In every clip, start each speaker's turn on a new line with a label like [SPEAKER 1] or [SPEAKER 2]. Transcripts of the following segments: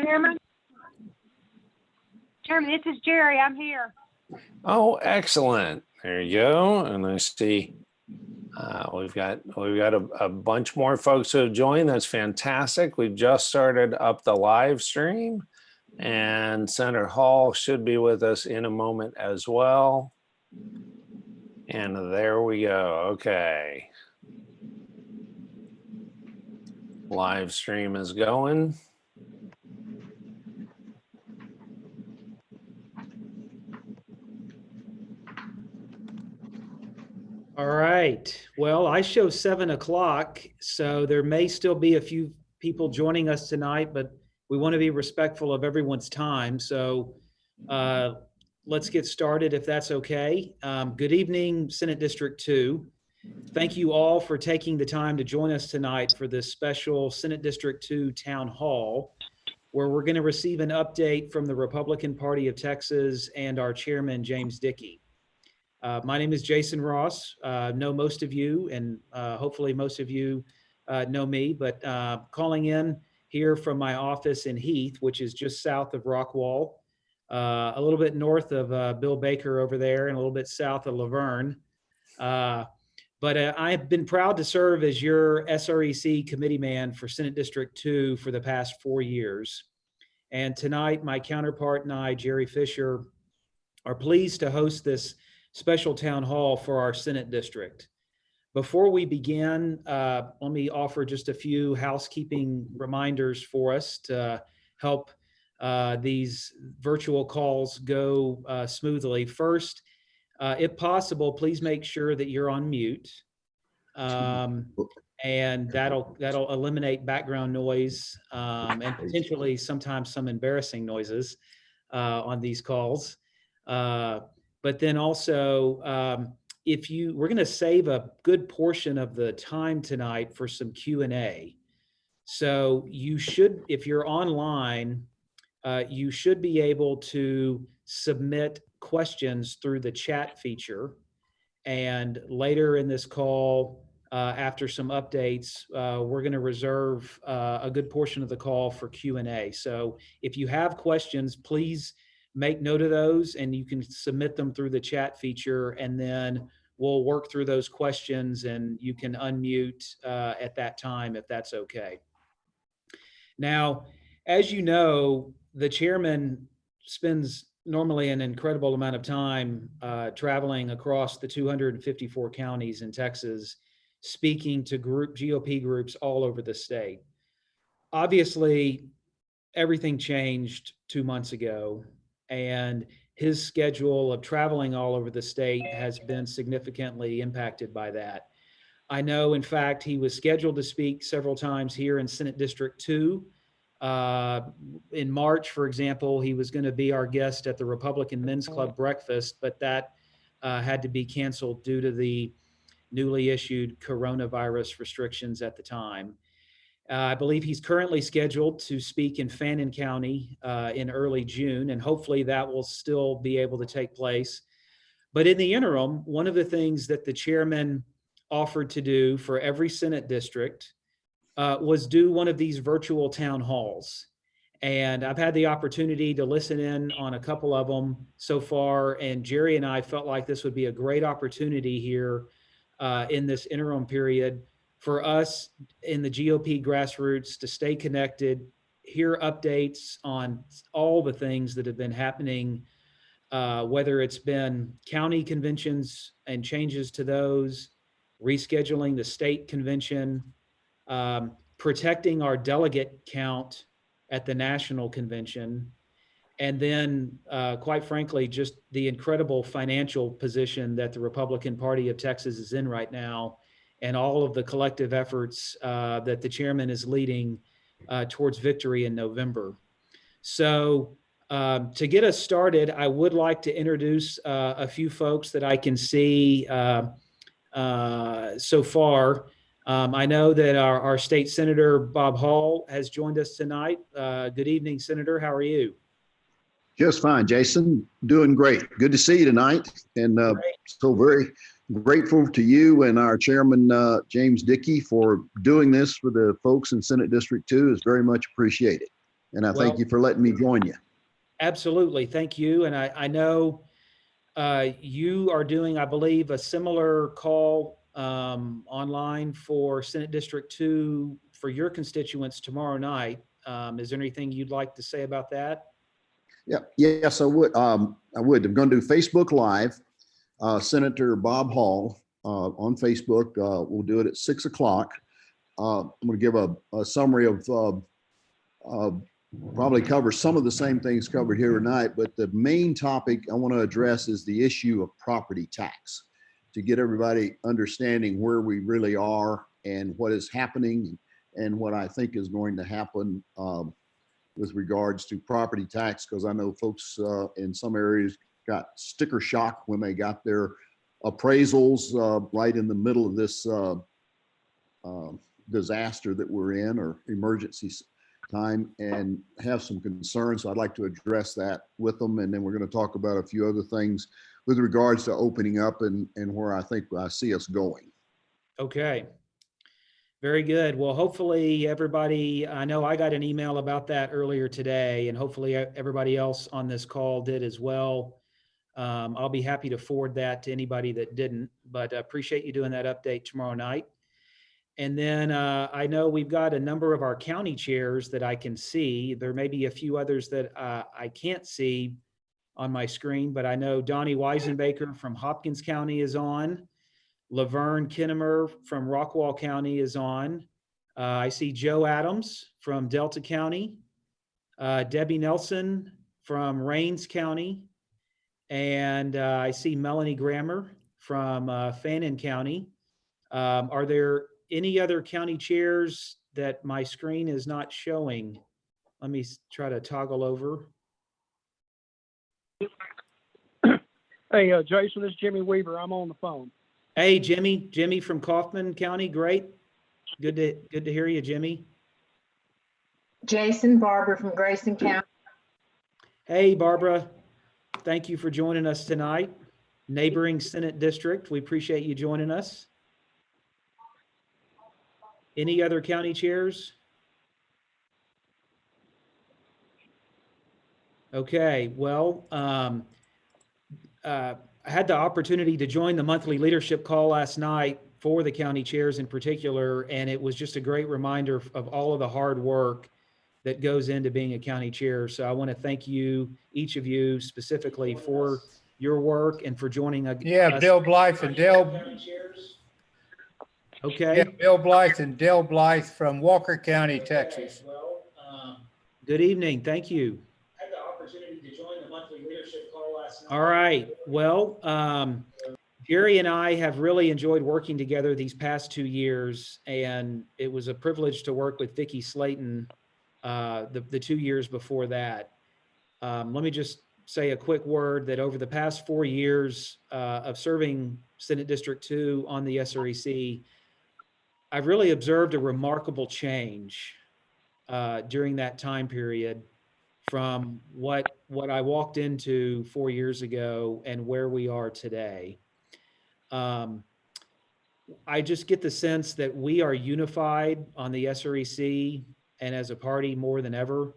[SPEAKER 1] Chairman? Chairman, this is Jerry. I'm here.
[SPEAKER 2] Oh, excellent. There you go. And I see we've got a bunch more folks who have joined. That's fantastic. We've just started up the live stream, and Senator Hall should be with us in a moment as well. And there we go. Okay. Live stream is going.
[SPEAKER 3] All right. Well, I show 7 o'clock, so there may still be a few people joining us tonight, but we want to be respectful of everyone's time. So let's get started if that's okay. Good evening, Senate District 2. Thank you all for taking the time to join us tonight for this special Senate District 2 Town Hall, where we're going to receive an update from the Republican Party of Texas and our Chairman, James Dickey. My name is Jason Ross. Know most of you, and hopefully most of you know me, but calling in here from my office in Heath, which is just south of Rockwall, a little bit north of Bill Baker over there, and a little bit south of Laverne. But I've been proud to serve as your SREC committee man for Senate District 2 for the past 4 years. And tonight, my counterpart and I, Jerry Fisher, are pleased to host this special town hall for our Senate district. Before we begin, let me offer just a few housekeeping reminders for us to help these virtual calls go smoothly. First, if possible, please make sure that you're on mute, and that'll eliminate background noise and potentially sometimes some embarrassing noises on these calls. But then also, we're going to save a good portion of the time tonight for some Q&A. So you should, if you're online, you should be able to submit questions through the chat feature. And later in this call, after some updates, we're going to reserve a good portion of the call for Q&A. So if you have questions, please make note of those, and you can submit them through the chat feature, and then we'll work through those questions, and you can unmute at that time if that's okay. Now, as you know, the chairman spends normally an incredible amount of time traveling across the 254 counties in Texas, speaking to GOP groups all over the state. Obviously, everything changed 2 months ago, and his schedule of traveling all over the state has been significantly impacted by that. I know, in fact, he was scheduled to speak several times here in Senate District 2. In March, for example, he was going to be our guest at the Republican Men's Club breakfast, but that had to be canceled due to the newly issued coronavirus restrictions at the time. I believe he's currently scheduled to speak in Fannin County in early June, and hopefully that will still be able to take place. But in the interim, one of the things that the chairman offered to do for every Senate district was do one of these virtual town halls. And I've had the opportunity to listen in on a couple of them so far, and Jerry and I felt like this would be a great opportunity here in this interim period for us in the GOP grassroots to stay connected, hear updates on all the things that have been happening, whether it's been county conventions and changes to those, rescheduling the state convention, protecting our delegate count at the national convention, and then, quite frankly, just the incredible financial position that the Republican Party of Texas is in right now, and all of the collective efforts that the chairman is leading towards victory in November. So to get us started, I would like to introduce a few folks that I can see so far. I know that our state senator, Bob Hall, has joined us tonight. Good evening, Senator. How are you?
[SPEAKER 4] Just fine, Jason. Doing great. Good to see you tonight. And so very grateful to you and our chairman, James Dickey, for doing this for the folks in Senate District 2. Is very much appreciated. And I thank
[SPEAKER 3] Well-
[SPEAKER 4] you for letting me join you.
[SPEAKER 3] Absolutely. Thank you. And I know you are doing, I believe, a similar call online for Senate District 2 for your constituents tomorrow night. Is there anything you'd like to say about that?
[SPEAKER 4] Yeah, yes, I would. I'm going to do Facebook Live. Senator Bob Hall on Facebook. We'll do it at 6 o'clock. I'm going to give a summary of probably cover some of the same things covered here tonight, but the main topic I want to address is the issue of property tax, to get everybody understanding where we really are and what is happening and what I think is going to happen with regards to property tax, because I know folks in some areas got sticker shock when they got their appraisals right in the middle of this disaster that we're in, or emergency time, and have some concerns. So I'd like to address that with them. And then we're going to talk about a few other things with regards to opening up and where I think I see us going.
[SPEAKER 3] Okay. Very good. Well, hopefully everybody, I know I got an email about that earlier today, and hopefully everybody else on this call did as well. I'll be happy to forward that to anybody that didn't, but I appreciate you doing that update tomorrow night. And then I know we've got a number of our county chairs that I can see. There may be a few others that I can't see on my screen, but I know Donnie Weisenbaker from Hopkins County is on. Laverne Kinnemer from Rockwall County is on. I see Joe Adams from Delta County, Debbie Nelson from Rains County, and I see Melanie Grammer from Fannin County. Are there any other county chairs that my screen is not showing? Let me try to toggle over.
[SPEAKER 5] Hey, Jason, this is Jimmy Weaver. I'm on the phone.
[SPEAKER 3] Hey, Jimmy from Kaufman County. Great. Good to hear you, Jimmy.
[SPEAKER 6] Jason, Barbara from Grayson County.
[SPEAKER 3] Hey, Barbara. Thank you for joining us tonight. Neighboring Senate District. We appreciate you joining us. Any other county chairs? Okay, well, I had the opportunity to join the monthly leadership call last night for the county chairs in particular, and it was just a great reminder of all of the hard work that goes into being a county chair. So I want to thank you, each of you specifically, for your work and for joining us.
[SPEAKER 7] Yeah, Bill Blythe and Dale.
[SPEAKER 3] Okay.
[SPEAKER 7] Yeah, Bill Blythe and Dale Blythe from Walker County, Texas.
[SPEAKER 3] Well, good evening. Thank you. I had the opportunity to join the monthly leadership call last night. All right. Well, Jerry and I have really enjoyed working together these past 2 years, and it was a privilege to work with Vicki Slayton the 2 years before that. Let me just say a quick word that over the past 4 years of serving Senate District 2 on the SREC, I've really observed a remarkable change during that time period from what I walked into 4 years ago and where we are today. I just get the sense that we are unified on the SREC and as a party more than ever.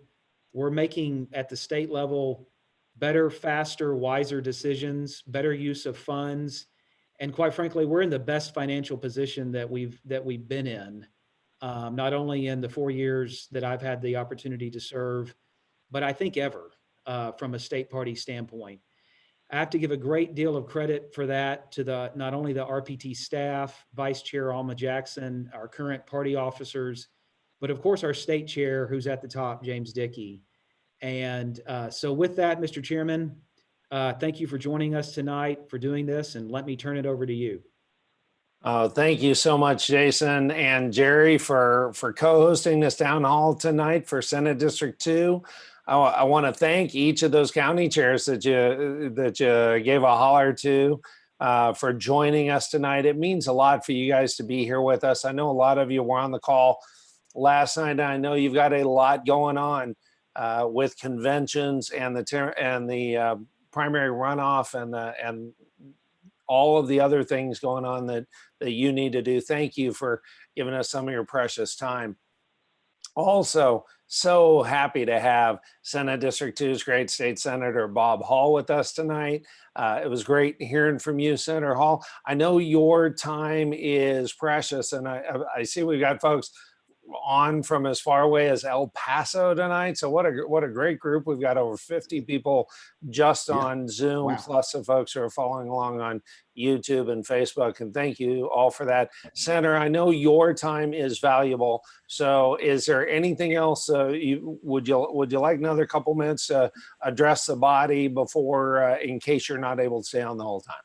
[SPEAKER 3] We're making at the state level better, faster, wiser decisions, better use of funds. And quite frankly, we're in the best financial position that we've been in, not only in the 4 years that I've had the opportunity to serve, but I think ever from a state party standpoint. I have to give a great deal of credit for that to not only the RPT staff, Vice Chair Alma Jackson, our current party officers, but of course our state chair, who's at the top, James Dickey. And so with that, Mr. Chairman, thank you for joining us tonight, for doing this, and let me turn it over to you.
[SPEAKER 2] Thank you so much, Jason and Jerry, for co-hosting this town hall tonight for Senate District 2. I want to thank each of those county chairs that you gave a holler to for joining us tonight. It means a lot for you guys to be here with us. I know a lot of you were on the call last night. I know you've got a lot going on with conventions and the primary runoff and all of the other things going on that you need to do. Thank you for giving us some of your precious time. Also, so happy to have Senate District 2's great state senator Bob Hall with us tonight. It was great hearing from you, Senator Hall. I know your time is precious, and I see we've got folks on from as far away as El Paso tonight. So what a great group. We've got over 50 people just
[SPEAKER 4] Yeah.
[SPEAKER 2] on Zoom,
[SPEAKER 4] Wow.
[SPEAKER 2] plus the folks who are following along on YouTube and Facebook. And thank you all for that. Senator, I know your time is valuable. So is there anything else would you like another couple minutes to address the body before, in case you're not able to stay on the whole time?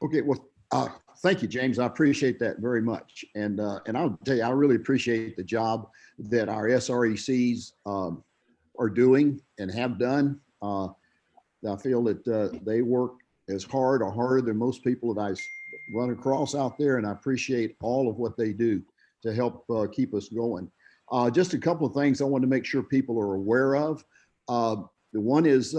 [SPEAKER 4] Okay, well, thank you, James. I appreciate that very much. And I'll tell you, I really appreciate the job that our SRECs are doing and have done. I feel that they work as hard or harder than most people that I run across out there, and I appreciate all of what they do to help keep us going. Just a couple of things I want to make sure people are aware of. The one is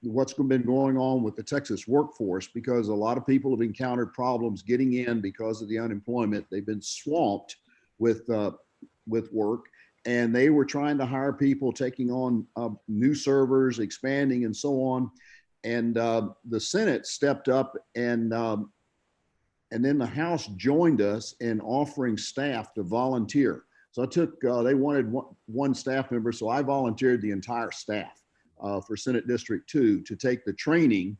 [SPEAKER 4] what's been going on with the Texas workforce, because a lot of people have encountered problems getting in because of the unemployment. They've been swamped with work, and they were trying to hire people, taking on new servers, expanding, and so on. And the Senate stepped up, and then the House joined us in offering staff to volunteer. So I took, they wanted one staff member, so I volunteered the entire staff for Senate District 2 to take the training,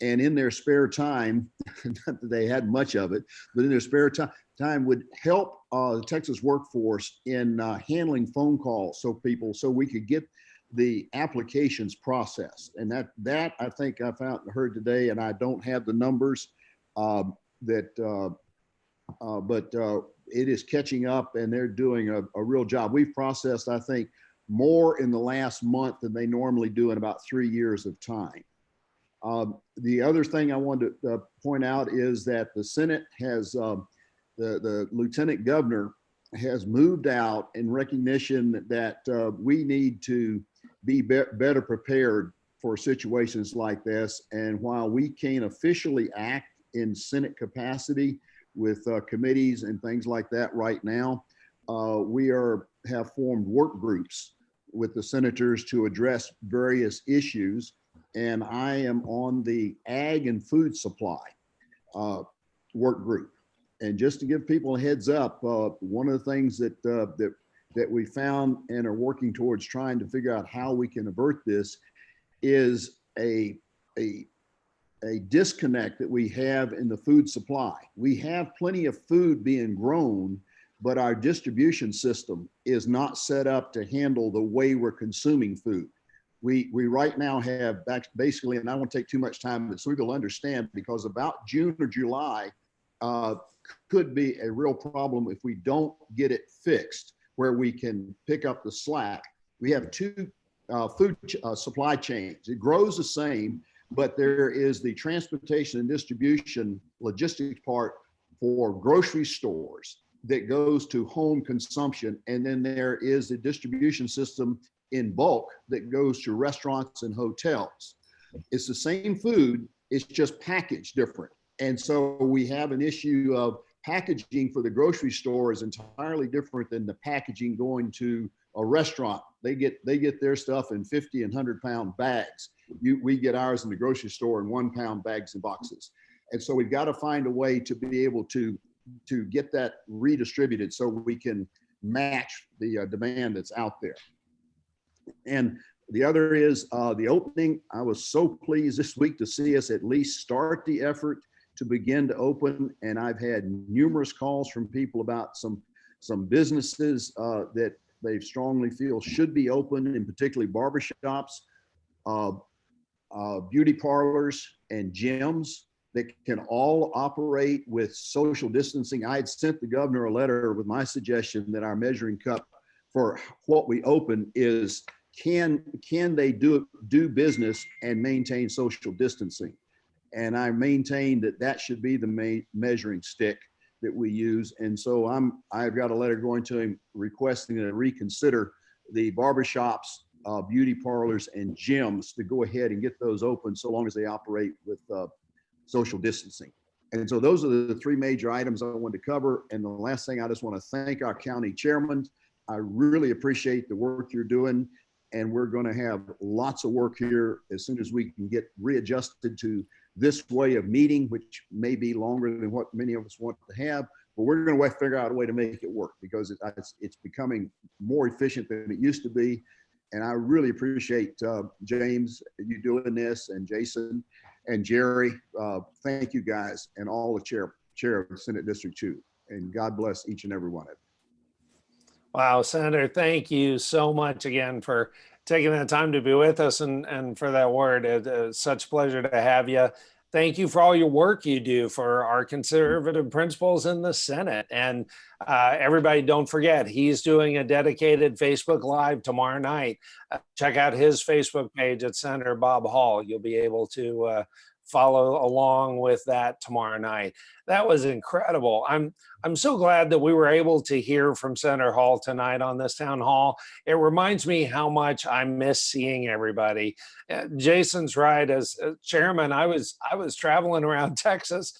[SPEAKER 4] and in their spare time, not that they had much of it, but in their spare time would help the Texas workforce in handling phone calls so we could get the applications processed. And that I think I heard today, and I don't have the numbers, but it is catching up, and they're doing a real job. We've processed, I think, more in the last month than they normally do in about 3 years of time. The other thing I wanted to point out is that the Senate has, the Lieutenant Governor has moved out in recognition that we need to be better prepared for situations like this. And while we can't officially act in Senate capacity with committees and things like that right now, we have formed work groups with the senators to address various issues. And I am on the Ag and Food Supply work group. And just to give people a heads up, one of the things that we found and are working towards trying to figure out how we can avert this is a disconnect that we have in the food supply. We have plenty of food being grown, but our distribution system is not set up to handle the way we're consuming food. We right now have basically, and I won't take too much time, but so you'll understand, because about June or July could be a real problem if we don't get it fixed, where we can pick up the slack. We have two food supply chains. It grows the same, but there is the transportation and distribution logistics part for grocery stores that goes to home consumption. And then there is the distribution system in bulk that goes to restaurants and hotels. It's the same food, it's just packaged different. And so we have an issue of packaging for the grocery store is entirely different than the packaging going to a restaurant. They get their stuff in 50 and 100-pound bags. We get ours in the grocery store in 1-pound bags and boxes. And so we've got to find a way to be able to get that redistributed so we can match the demand that's out there. And the other is the opening. I was so pleased this week to see us at least start the effort to begin to open. And I've had numerous calls from people about some businesses that they strongly feel should be open, and particularly barbershops, beauty parlors, and gyms that can all operate with social distancing. I had sent the governor a letter with my suggestion that our measuring cup for what we open is, can they do business and maintain social distancing? And I maintain that should be the main measuring stick that we use. And so I've got a letter going to him requesting to reconsider the barbershops, beauty parlors, and gyms to go ahead and get those open so long as they operate with social distancing. And so those are the three major items I wanted to cover. And the last thing, I just want to thank our county chairman I really appreciate the work you're doing, and we're going to have lots of work here as soon as we can get readjusted to this way of meeting, which may be longer than what many of us want to have, but we're going to figure out a way to make it work because it's becoming more efficient than it used to be. And I really appreciate James, you doing this, and Jason and Jerry. Thank you guys, and all the chair of Senate District 2. And God bless each and every one of you.
[SPEAKER 2] Wow, Senator, thank you so much again for taking the time to be with us and for that word. It's such a pleasure to have you. Thank you for all your work you do for our conservative principles in the Senate. And everybody, don't forget, he's doing a dedicated Facebook Live tomorrow night. Check out his Facebook page at Senator Bob Hall. You'll be able to follow along with that tomorrow night. That was incredible. I'm so glad that we were able to hear from Senator Hall tonight on this town hall. It reminds me how much I miss seeing everybody. Jason's right. As chairman, I was traveling around Texas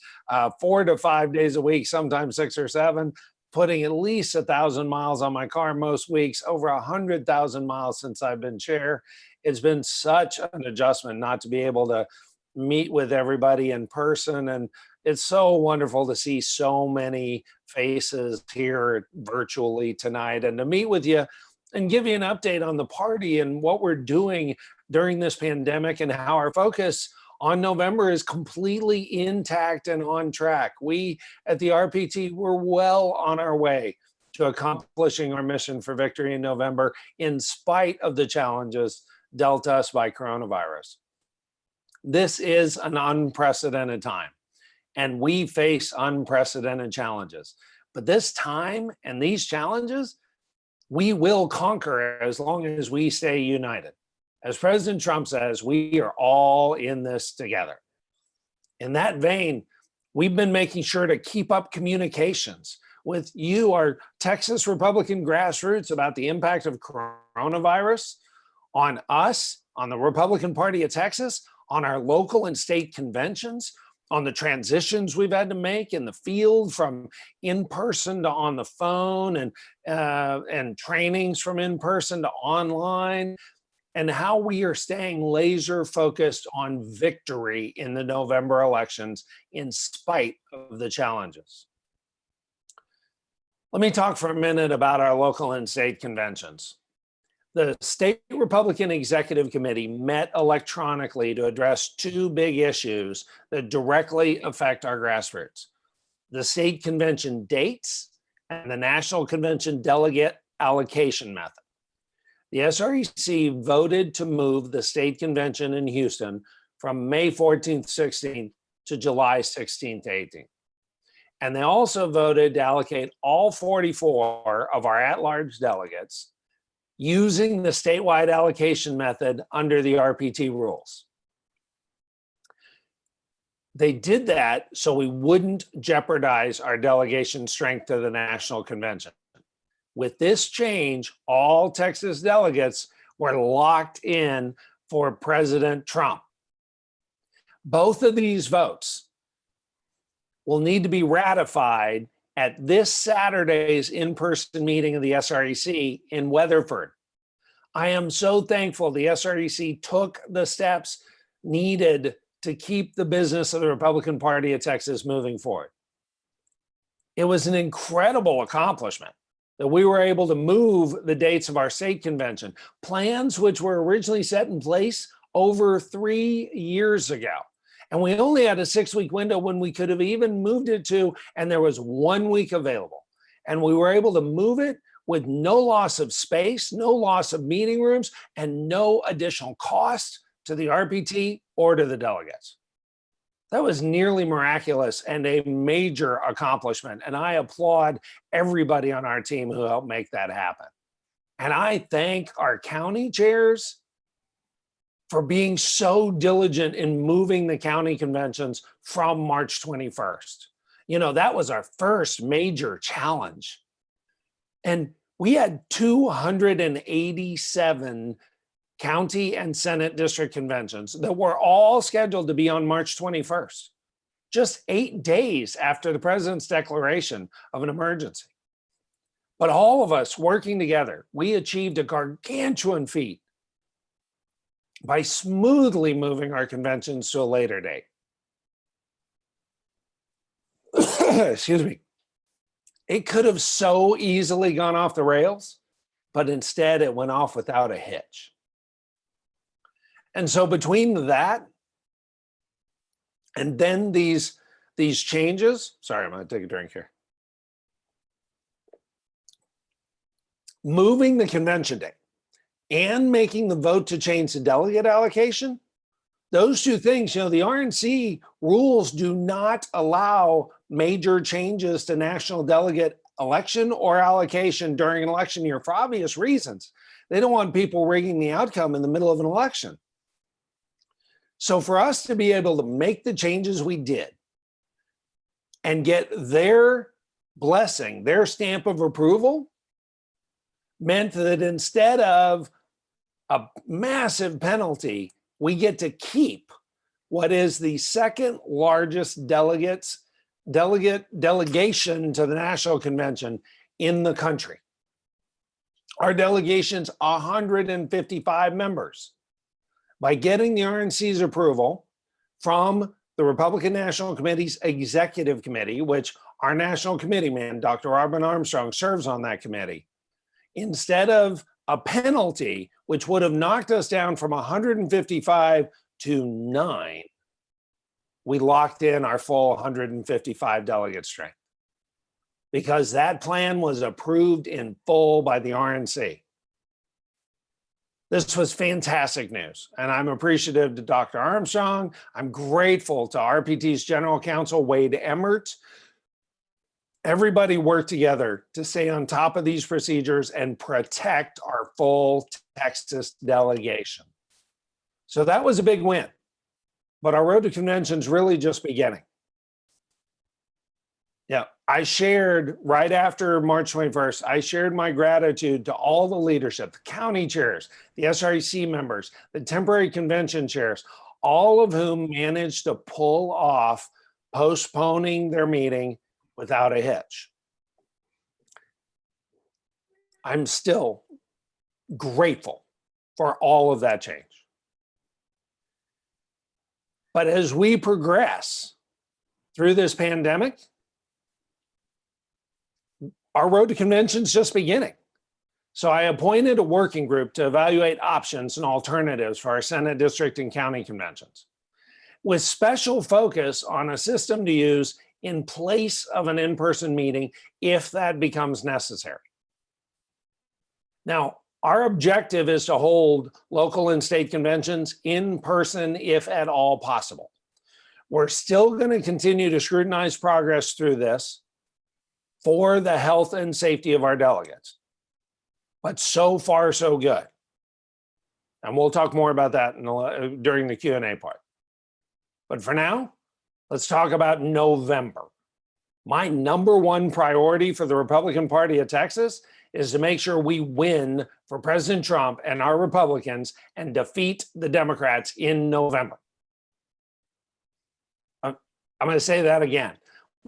[SPEAKER 2] 4 to 5 days a week, sometimes 6 or 7, putting at least 1,000 miles on my car most weeks, over 100,000 miles since I've been chair. It's been such an adjustment not to be able to meet with everybody in person. And it's so wonderful to see so many faces here virtually tonight and to meet with you and give you an update on the party and what we're doing during this pandemic and how our focus on November is completely intact and on track. We at the RPT, we're well on our way to accomplishing our mission for victory in November in spite of the challenges dealt us by coronavirus. This is an unprecedented time, and we face unprecedented challenges. But this time and these challenges, we will conquer as long as we stay united. As President Trump says, we are all in this together. In that vein, we've been making sure to keep up communications with you, our Texas Republican grassroots, about the impact of coronavirus on us, on the Republican Party of Texas, on our local and state conventions, on the transitions we've had to make in the field from in-person to on the phone, and trainings from in-person to online, and how we are staying laser focused on victory in the November elections in spite of the challenges. Let me talk for a minute about our local and state conventions. The State Republican Executive Committee met electronically to address 2 big issues that directly affect our grassroots: the state convention dates and the national convention delegate allocation method. The SREC voted to move the state convention in Houston from May 14th, 16th to July 16th, 18th. And they also voted to allocate all 44 of our at-large delegates using the statewide allocation method under the RPT rules. They did that so we wouldn't jeopardize our delegation strength to the national convention. With this change, all Texas delegates were locked in for President Trump. Both of these votes will need to be ratified at this Saturday's in-person meeting of the SREC in Weatherford. I am so thankful the SREC took the steps needed to keep the business of the Republican Party of Texas moving forward. It was an incredible accomplishment that we were able to move the dates of our state convention, plans which were originally set in place over 3 years ago. And we only had a 6-week window when we could have even moved it to, and there was 1 week available. And we were able to move it with no loss of space, no loss of meeting rooms, and no additional cost to the RPT or to the delegates. That was nearly miraculous and a major accomplishment. And I applaud everybody on our team who helped make that happen. And I thank our county chairs for being so diligent in moving the county conventions from March 21st. You know, that was our first major challenge. And we had 287 county and Senate district conventions that were all scheduled to be on March 21st, just 8 days after the president's declaration of an emergency. But all of us working together, we achieved a gargantuan feat by smoothly moving our conventions to a later date. Excuse me. It could have so easily gone off the rails, but instead it went off without a hitch. And so between that and then these changes, sorry, I'm gonna take a drink here. Moving the convention date and making the vote to change the delegate allocation, those two things, the RNC rules do not allow major changes to national delegate election or allocation during an election year for obvious reasons. They don't want people rigging the outcome in the middle of an election. So for us to be able to make the changes we did and get their blessing, their stamp of approval, meant that instead of a massive penalty, we get to keep what is the second largest delegate delegation to the National Convention in the country. Our delegation's 155 members. By getting the RNC's approval from the Republican National Committee's Executive Committee, which our National Committee man, Dr. Robin Armstrong, serves on that committee, instead of a penalty, which would have knocked us down from 155 to 9, we locked in our full 155 delegate strength because that plan was approved in full by the RNC. This was fantastic news, and I'm appreciative to Dr. Armstrong. I'm grateful to RPT's General Counsel, Wade Emmert. Everybody worked together to stay on top of these procedures and protect our full Texas delegation. So that was a big win, but our road to convention's really just beginning. Yeah, I shared right after March 21st, I shared my gratitude to all the leadership, the county chairs, the SREC members, the temporary convention chairs, all of whom managed to pull off postponing their meeting without a hitch. I'm still grateful for all of that change. But as we progress through this pandemic, our road to convention's just beginning. So I appointed a working group to evaluate options and alternatives for our Senate district and county conventions, with special focus on a system to use in place of an in-person meeting if that becomes necessary. Now, our objective is to hold local and state conventions in person if at all possible. We're still going to continue to scrutinize progress through this for the health and safety of our delegates. But so far, so good. And we'll talk more about that during the Q&A part. But for now, let's talk about November. My number one priority for the Republican Party of Texas is to make sure we win for President Trump and our Republicans and defeat the Democrats in November. I'm going to say that again.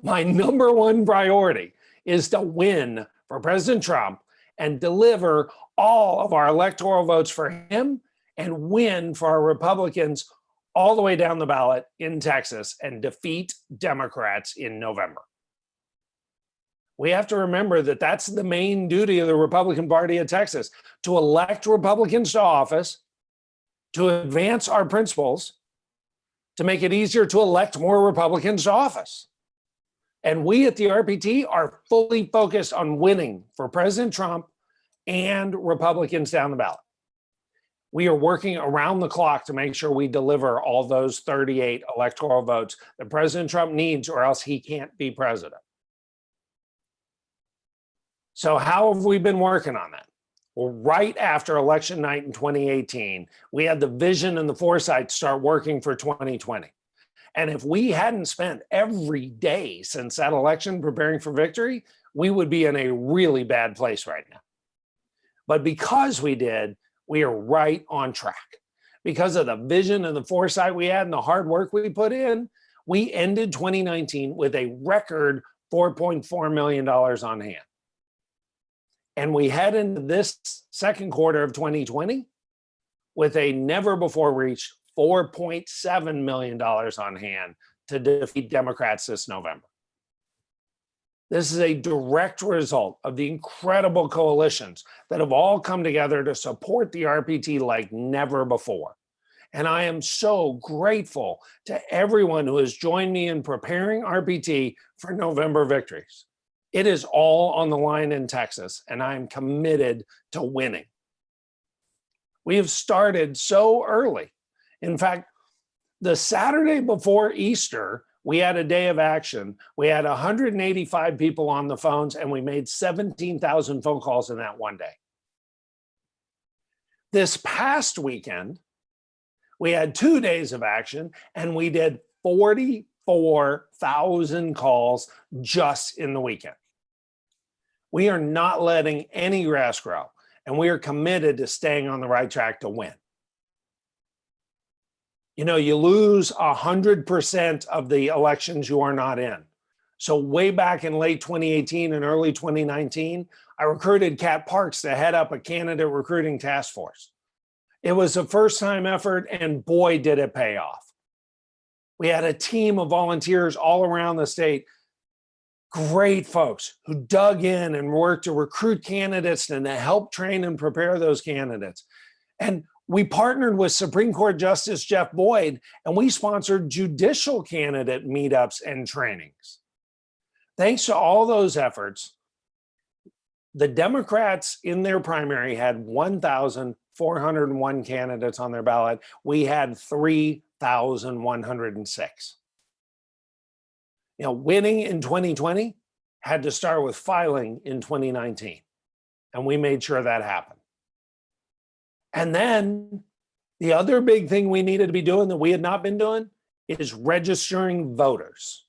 [SPEAKER 2] My number one priority is to win for President Trump and deliver all of our electoral votes for him and win for our Republicans all the way down the ballot in Texas and defeat Democrats in November. We have to remember that that's the main duty of the Republican Party of Texas, to elect Republicans to office, to advance our principles, to make it easier to elect more Republicans to office. And we at the RPT are fully focused on winning for President Trump and Republicans down the ballot. We are working around the clock to make sure we deliver all those 38 electoral votes that President Trump needs, or else he can't be president. So how have we been working on that? Well, right after election night in 2018, we had the vision and the foresight to start working for 2020. And if we hadn't spent every day since that election preparing for victory, we would be in a really bad place right now. But because we did, we are right on track. Because of the vision and the foresight we had and the hard work we put in, we ended 2019 with a record $4.4 million on hand. And we head into this second quarter of 2020 with a never before reached $4.7 million on hand to defeat Democrats this November. This is a direct result of the incredible coalitions that have all come together to support the RPT like never before. And I am so grateful to everyone who has joined me in preparing RPT for November victories. It is all on the line in Texas, and I am committed to winning. We have started so early. In fact, the Saturday before Easter, we had a day of action. We had 185 people on the phones, and we made 17,000 phone calls in that one day. This past weekend, we had 2 days of action, and we did 44,000 calls just in the weekend. We are not letting any grass grow, and we are committed to staying on the right track to win. You know, you lose 100% of the elections you are not in. So way back in late 2018 and early 2019, I recruited Kat Parks to head up a candidate recruiting task force. It was a first-time effort, and boy, did it pay off. We had a team of volunteers all around the state, great folks who dug in and worked to recruit candidates and to help train and prepare those candidates. And we partnered with Supreme Court Justice Jeff Boyd, and we sponsored judicial candidate meetups and trainings. Thanks to all those efforts, the Democrats in their primary had 1,401 candidates on their ballot. We had 3,106. You know, winning in 2020 had to start with filing in 2019, and we made sure that happened. And then the other big thing we needed to be doing that we had not been doing is registering voters.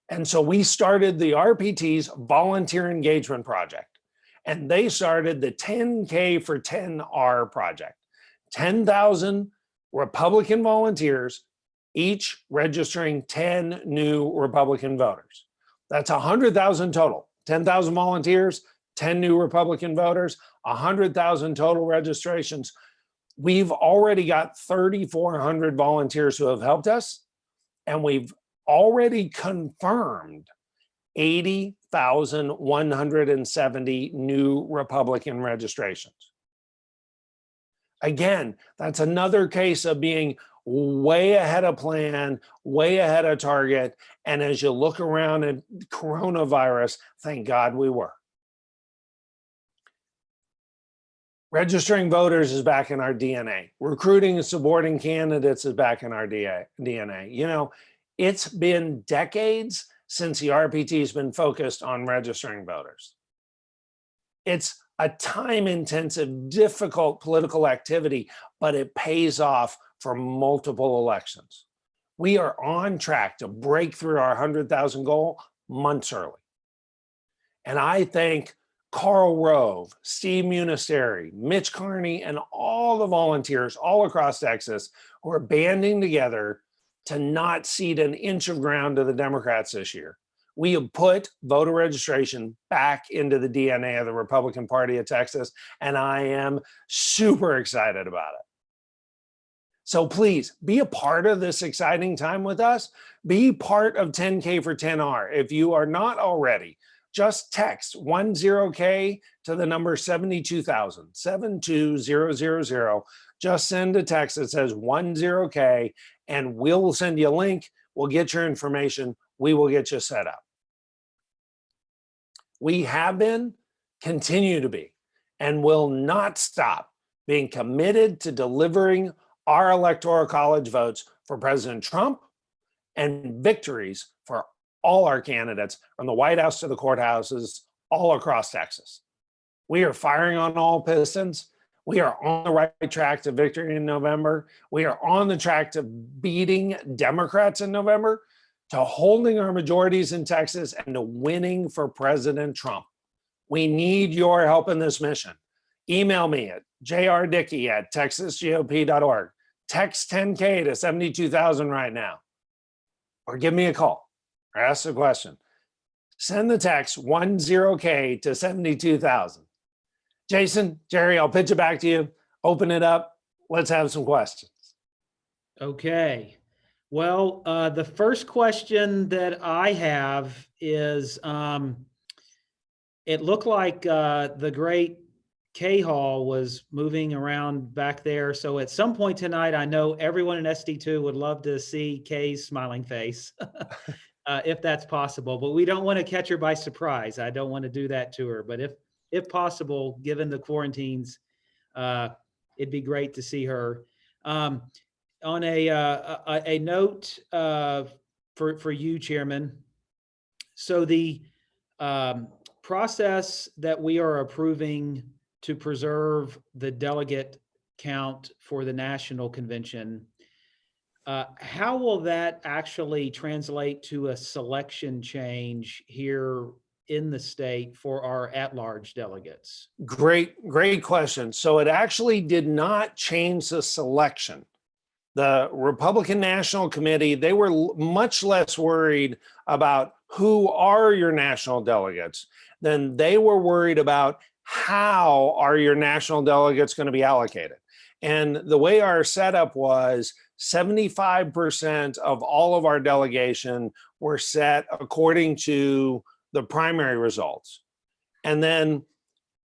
[SPEAKER 2] And so we started the RPT's Volunteer Engagement Project, and they started the 10K for 10R project. 10,000 Republican volunteers, each registering 10 new Republican voters. That's 100,000 total. 10,000 volunteers, 10 new Republican voters, 100,000 total registrations. We've already got 3,400 volunteers who have helped us, and we've already confirmed 80,170 new Republican registrations. Again, that's another case of being way ahead of plan, way ahead of target. And as you look around at coronavirus, thank God we were. Registering voters is back in our DNA. Recruiting and supporting candidates is back in our DNA. You know, it's been decades since the RPT has been focused on registering voters. It's a time-intensive, difficult political activity, but it pays off for multiple elections. We are on track to break through our 100,000 goal months early. And I thank Carl Rove, Steve Munisteri, Mitch Carney, and all the volunteers all across Texas who are banding together to not cede an inch of ground to the Democrats this year. We have put voter registration back into the DNA of the Republican Party of Texas, and I am super excited about it. So please be a part of this exciting time with us. Be part of 10K for 10R. If you are not already, just text 10K to the number 72,000, 72000. Just send a text that says 10K, and we'll send you a link. We'll get your information. We will get you set up. We have been, continue to be, and will not stop being committed to delivering our Electoral College votes for President Trump and victories for all our candidates from the White House to the courthouses all across Texas. We are firing on all pistons. We are on the right track to victory in November. We are on the track to beating Democrats in November, to holding our majorities in Texas, and to winning for President Trump. We need your help in this mission. Email me at jrdickey@texasgop.org. Text 10K to 72,000 right now. Or give me a call or ask a question. Send the text 10K to 72,000. Jason, Jerry, I'll pitch it back to you. Open it up. Let's have some questions.
[SPEAKER 3] Okay. Well, the first question that I have is, it looked like the great K Hall was moving around back there. So at some point tonight, I know everyone in SD2 would love to see Kay's smiling face, if that's possible. But we don't want to catch her by surprise. I don't want to do that to her. But if possible, given the quarantines, it'd be great to see her. On a note for you, Chairman. So the process that we are approving to preserve the delegate count for the national convention, how will that actually translate to a selection change here in the state for our at-large delegates?
[SPEAKER 2] Great question. So it actually did not change the selection. The Republican National Committee, they were much less worried about who are your national delegates than they were worried about how are your national delegates going to be allocated. And the way our setup was, 75% of all of our delegation were set according to the primary results. And then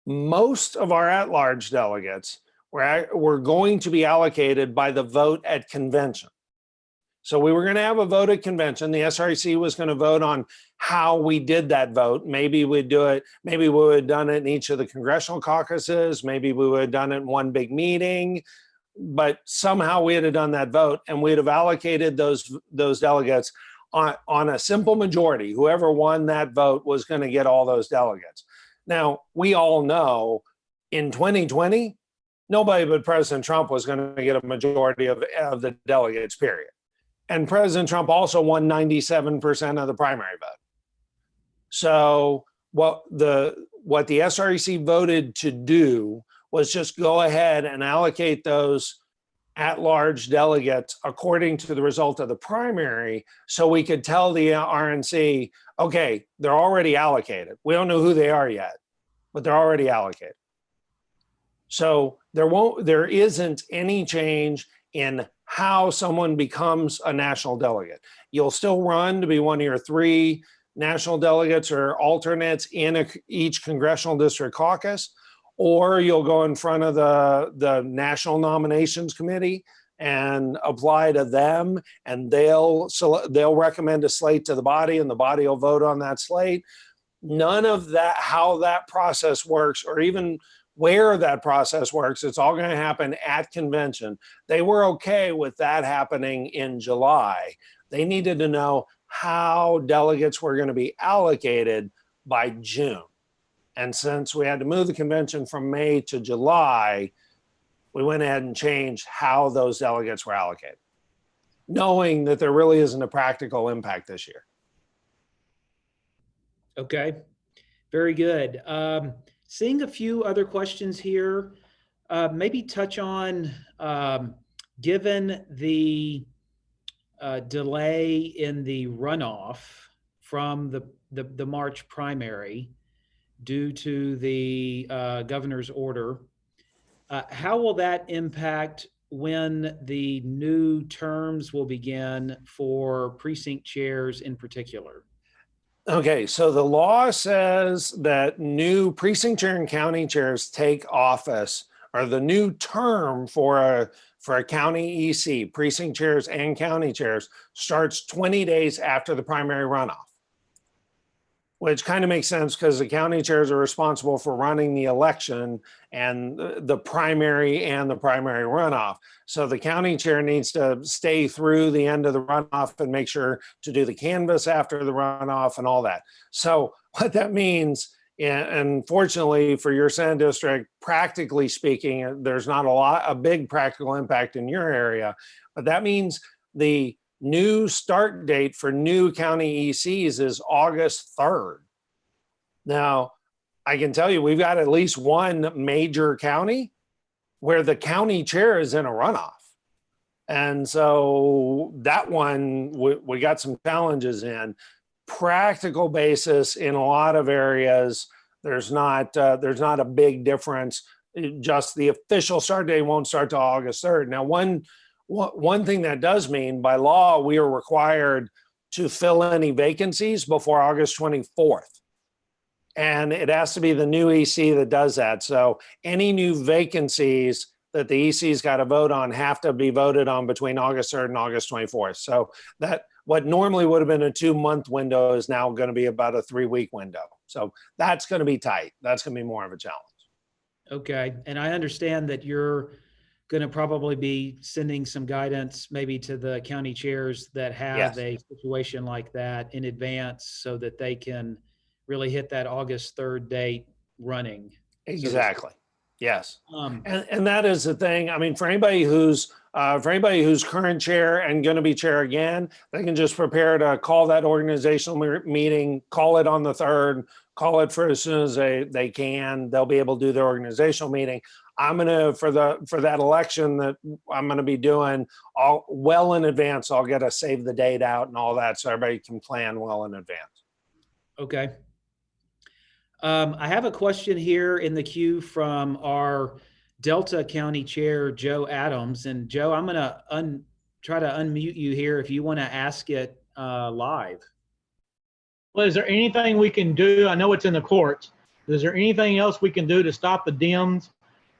[SPEAKER 2] most of our at-large delegates were going to be allocated by the vote at convention. So we were going to have a vote at convention. The SRC was going to vote on how we did that vote. Maybe we'd do it, maybe we would have done it in each of the congressional caucuses, maybe we would have done it in one big meeting, but somehow we had done that vote and we'd have allocated those delegates on a simple majority. Whoever won that vote was going to get all those delegates. Now, we all know in 2020, nobody but President Trump was going to get a majority of the delegates, period. And President Trump also won 97% of the primary vote. So what the SREC voted to do was just go ahead and allocate those at-large delegates according to the result of the primary, so we could tell the RNC, okay, they're already allocated. We don't know who they are yet, but they're already allocated. So there isn't any change in how someone becomes a national delegate. You'll still run to be one of your 3 national delegates or alternates in each congressional district caucus, or you'll go in front of the National Nominations Committee and apply to them, and they'll recommend a slate to the body, and the body will vote on that slate. None of that, how that process works, or even where that process works, it's all going to happen at convention. They were okay with that happening in July. They needed to know how delegates were going to be allocated by June. And since we had to move the convention from May to July, we went ahead and changed how those delegates were allocated, knowing that there really isn't a practical impact this year.
[SPEAKER 3] Okay, very good. Seeing a few other questions here, maybe touch on, given the delay in the runoff from the March primary due to the governor's order, how will that impact when the new terms will begin for precinct chairs in particular?
[SPEAKER 2] Okay, so the law says that new precinct chair and county chairs take office, or the new term for a county EC, precinct chairs and county chairs, starts 20 days after the primary runoff, which kind of makes sense because the county chairs are responsible for running the election and the primary runoff. So the county chair needs to stay through the end of the runoff and make sure to do the canvass after the runoff and all that. So what that means, and fortunately for your Senate district, practically speaking, there's not a big practical impact in your area, but that means the new start date for new county ECs is August 3rd. Now, I can tell you we've got at least one major county where the county chair is in a runoff. And so that one, we got some challenges in. practical basis, in a lot of areas, there's not a big difference. Just the official start date won't start till August 3rd. Now, one thing that does mean, by law, we are required to fill any vacancies before August 24th. And it has to be the new EC that does that. So any new vacancies that the EC's got to vote on have to be voted on between August 3rd and August 24th. So that what normally would have been a 2-month window is now going to be about a 3-week window. So that's going to be tight. That's going to be more of a challenge.
[SPEAKER 3] Okay. And I understand that you're going to probably be sending some guidance maybe to the county chairs that have
[SPEAKER 2] Yes.
[SPEAKER 3] a situation like that in advance so that they can really hit that August 3rd date running.
[SPEAKER 2] Exactly. Yes.
[SPEAKER 3] Um,
[SPEAKER 2] And that is the thing. I mean, for anybody who's current chair and going to be chair again, they can just prepare to call that organizational meeting, call it on the 3rd, call it for as soon as they can. They'll be able to do their organizational meeting. I'm going to, for that election that I'm going to be doing all well in advance, I'll get a save the date out and all that so everybody can plan well in advance.
[SPEAKER 3] Okay. I have a question here in the queue from our Delta County Chair, Joe Adams. And Joe, I'm going to try to unmute you here if you want to ask it live.
[SPEAKER 6] Well, is there anything we can do? I know it's in the courts. Is there anything else we can do to stop the Dems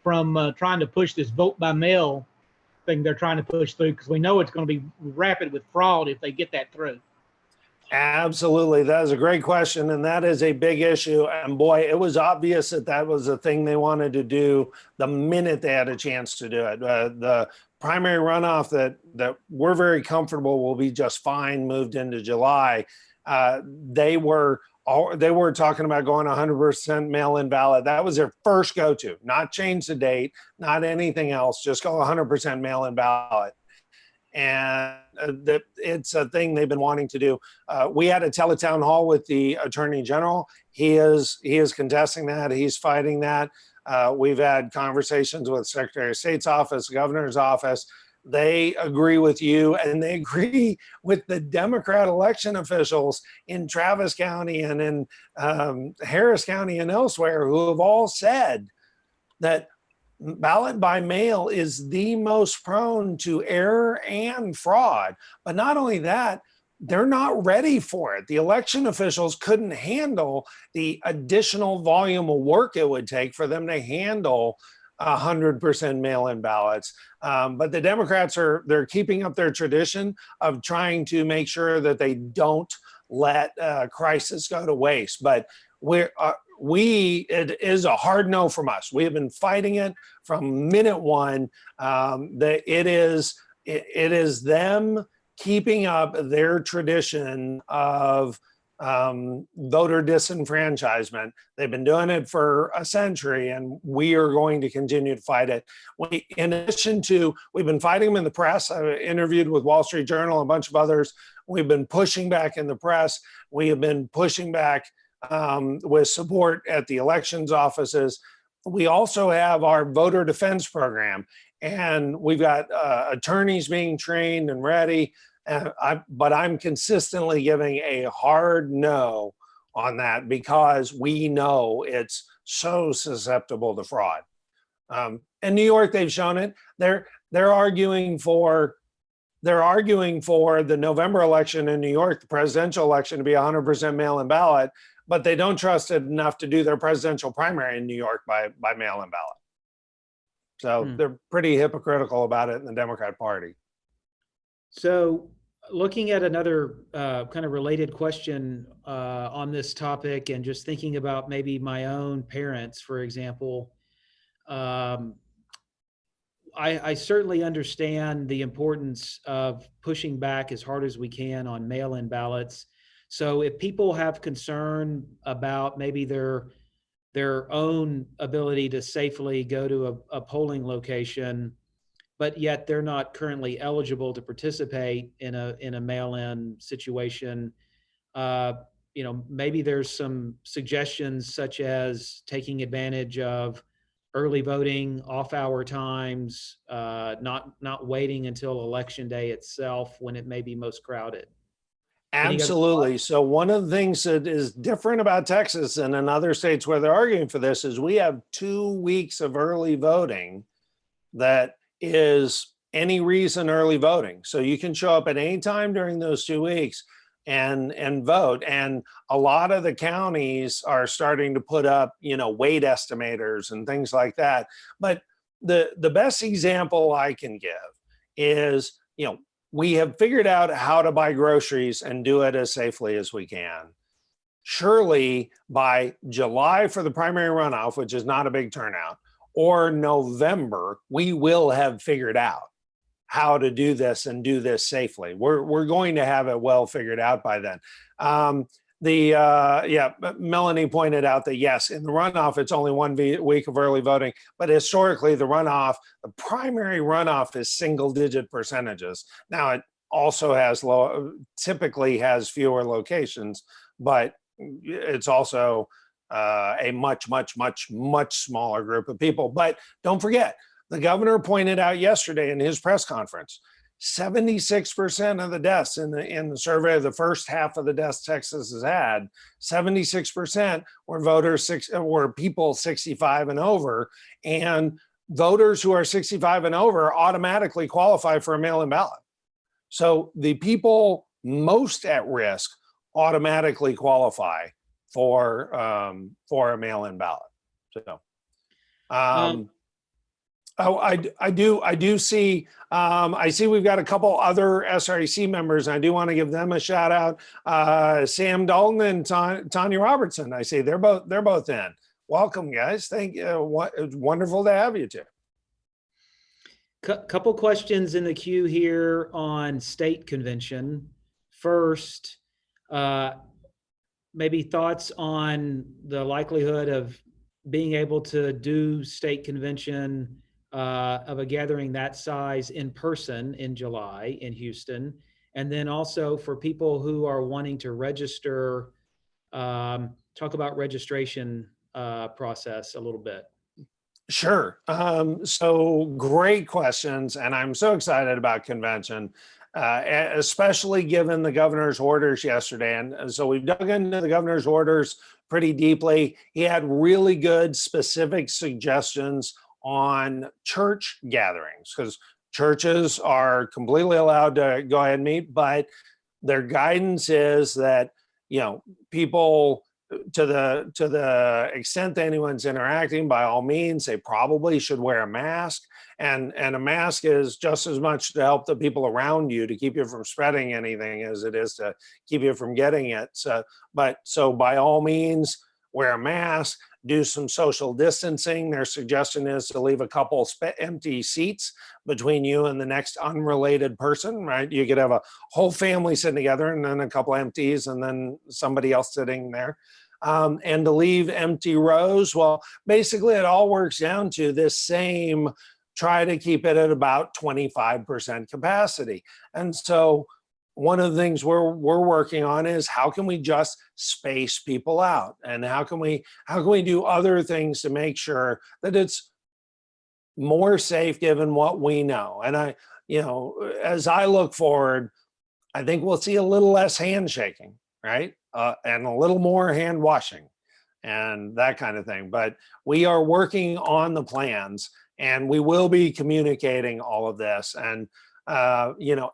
[SPEAKER 6] from trying to push this vote by mail thing they're trying to push through? Because we know it's going to be rapid with fraud if they get that through.
[SPEAKER 2] Absolutely. That is a great question. And that is a big issue. And boy, it was obvious that was the thing they wanted to do the minute they had a chance to do it. The primary runoff that we're very comfortable will be just fine moved into July. They were talking about going 100% mail-in ballot. That was their first go-to, not change the date, not anything else, just go 100% mail-in ballot. And it's a thing they've been wanting to do. We had a teletown hall with the Attorney General. He is contesting that. He's fighting that. We've had conversations with Secretary of State's office, Governor's office. They agree with you, and they agree with the Democrat election officials in Travis County and in Harris County and elsewhere, who have all said that ballot by mail is the most prone to error and fraud. But not only that, they're not ready for it. The election officials couldn't handle the additional volume of work it would take for them to handle 100% mail-in ballots. But the Democrats they're keeping up their tradition of trying to make sure that they don't let crisis go to waste. But it is a hard no from us. We have been fighting it from minute one. It is them keeping up their tradition of voter disenfranchisement. They've been doing it for a century, and we are going to continue to fight it. In addition to, we've been fighting them in the press. I interviewed with Wall Street Journal and a bunch of others. We've been pushing back in the press. We have been pushing back with support at the elections offices. We also have our voter defense program, and we've got attorneys being trained and ready. But I'm consistently giving a hard no on that because we know it's so susceptible to fraud. In New York, they've shown it. They're arguing for the November election in New York, the presidential election, to be 100% mail-in ballot, but they don't trust it enough to do their presidential primary in New York by mail-in ballot. So they're pretty hypocritical about it in the Democrat Party.
[SPEAKER 3] So looking at another kind of related question on this topic, and just thinking about maybe my own parents, for example, I certainly understand the importance of pushing back as hard as we can on mail-in ballots. So if people have concern about maybe their own ability to safely go to a polling location, but yet they're not currently eligible to participate in a mail-in situation, maybe there's some suggestions such as taking advantage of early voting, off-hour times, not waiting until election day itself when it may be most crowded. Any other
[SPEAKER 2] Absolutely. So one of the things that is different about Texas and in other states where they're arguing for this is we have 2 weeks of early voting that is any reason early voting. So you can show up at any time during those 2 weeks and vote. And a lot of the counties are starting to put up, weight estimators and things like that. But the best example I can give is, we have figured out how to buy groceries and do it as safely as we can. Surely by July for the primary runoff, which is not a big turnout, or November, we will have figured out how to do this and do this safely. We're going to have it well figured out by then. Melanie pointed out that yes, in the runoff, it's only 1 week of early voting, but historically the primary runoff is single-digit percentages. Now it also typically has fewer locations, but it's also a much, much, much, much smaller group of people. But don't forget, the governor pointed out yesterday in his press conference, 76% of the deaths in the survey of the first half of the deaths Texas has had, 76% were people 65 and over, and voters who are 65 and over automatically qualify for a mail-in ballot. So the people most at risk automatically qualify for a mail-in ballot. So, I do see. I see we've got a couple other SREC members. And I do want to give them a shout out. Sam Dalton and Tanya Robertson. I see they're both in. Welcome, guys. Thank you. It's wonderful to have you two.
[SPEAKER 3] Couple questions in the queue here on state convention. First, maybe thoughts on the likelihood of being able to do state convention of a gathering that size in person in July in Houston. And then also for people who are wanting to register, talk about registration process a little bit.
[SPEAKER 2] Sure. So great questions. And I'm so excited about convention, especially given the governor's orders yesterday. And so we've dug into the governor's orders pretty deeply. He had really good specific suggestions on church gatherings, because churches are completely allowed to go ahead and meet, but their guidance is that, people, to the extent that anyone's interacting, by all means, they probably should wear a mask. And a mask is just as much to help the people around you to keep you from spreading anything as it is to keep you from getting it. So by all means, wear a mask, do some social distancing. Their suggestion is to leave a couple empty seats between you and the next unrelated person, right? You could have a whole family sitting together and then a couple empties and then somebody else sitting there. And to leave empty rows, well, basically it all works down to this same, try to keep it at about 25% capacity. And so one of the things we're working on is how can we just space people out, and how can we do other things to make sure that it's more safe given what we know. And as I look forward, I think we'll see a little less handshaking, right? And a little more hand washing and that kind of thing. But we are working on the plans, and we will be communicating all of this. And